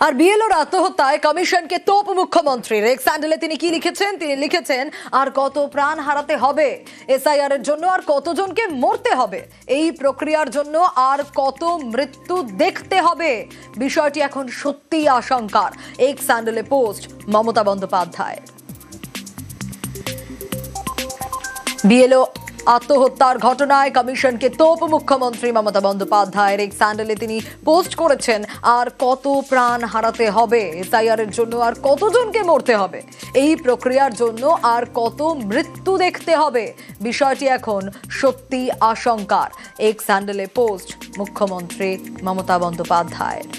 আর বিএলওর আত্মহত্যায় কমিশনকে তোপ মুখ্যমন্ত্রীর এক স্যান্ডেলে তিনি কি লিখেছেন? তিনি লিখেছেন, আর কত প্রাণ হারাতে হবে, এসআইআর এর জন্য আর কতজনকে মরতে হবে, এই প্রক্রিয়ার জন্য আর কত মৃত্যু দেখতে হবে, বিষয়টি এখন সত্যিই আশঙ্কার। এক স্যান্ডেলে পোস্ট মমতা বন্দ্যোপাধ্যায়। বিএলও আত্মহত্যার ঘটনায় কমিশনকে তোপ মুখ্যমন্ত্রী মমতা বন্দ্যোপাধ্যায়ের এক স্যান্ডেলে তিনি পোস্ট করেছেন, আর কত প্রাণ হারাতে হবে, এসআইআর এর জন্য আর কতজনকে মরতে হবে, এই প্রক্রিয়ার জন্য আর কত মৃত্যু দেখতে হবে, বিষয়টি এখন সত্যি আশঙ্কার। এক স্যান্ডেলে পোস্ট মুখ্যমন্ত্রী মমতা বন্দ্যোপাধ্যায়ের।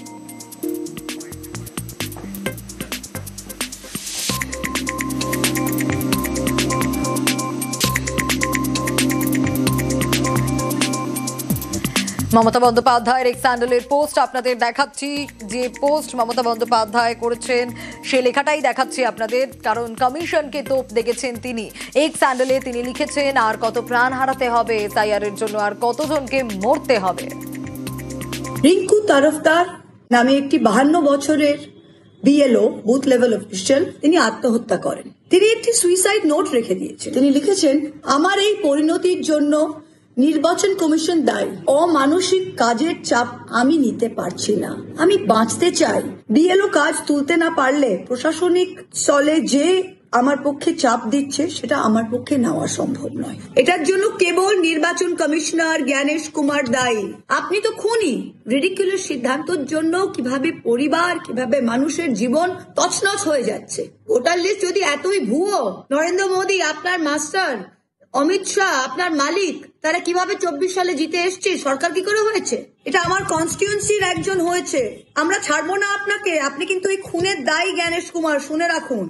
মমতা বন্দ্যোপাধ্যায়ের এক স্যান্ডেলের পোস্ট আপনাদের দেখাচ্ছি। যে পোস্ট মমতা বন্দ্যোপাধ্যায় করেছেন সে লেখাটাই দেখাচ্ছি আপনাদের, কারণ কমিশনকে তোপ দেখেছেন তিনি। এক স্যান্ডেলে তিনি লিখেছেন, আর কত প্রাণ হারাতে হবে, এসআইআর এর জন্য আর কতজনকে মরতে হবে। রিঙ্কু তরফদার নামে একটি 52 বছরের বিএলও বুথ লেভেল অফিসিয়াল তিনি আত্মহত্যা করেন। তিনি একটি সুইসাইড নোট রেখে দিয়েছেন। তিনি লিখেছেন, আমার এই পরিণতির জন্য নির্বাচন কমিশন দায়ী। অমানসিক কাজের চাপ আমি নিতে পারছি না, আমি বাঁচতে চাই। বিএলও কাজ তুলতে না পারলে প্রশাসনিক স্তরে যে আমার পক্ষে চাপ দিচ্ছে সেটা আমার পক্ষে নেওয়া সম্ভব নয়। এটার জন্য কেবল নির্বাচন কমিশনার জ্ঞানেশ কুমার দায়ী। আপনি তো খুনি। রিডিকুলাস সিদ্ধান্তের জন্য কিভাবে পরিবার, কিভাবে মানুষের জীবন তছনছ হয়ে যাচ্ছে। ভোটার লিস্ট যদি এতই ভুয়ো, নরেন্দ্র মোদী আপনার মাস্টার, অমিত শাহ আপনার মালিক, তারা কিভাবে 24 সালে জিতে এসছে? সরকার কি করে হয়েছে? এটা আমার কনস্টিটিউয়েন্সির একজন হয়েছে। আমরা ছাড়বো না আপনাকে। আপনি কিন্তু এই খুনের দায়ী জ্ঞানেশ কুমার, শুনে রাখুন।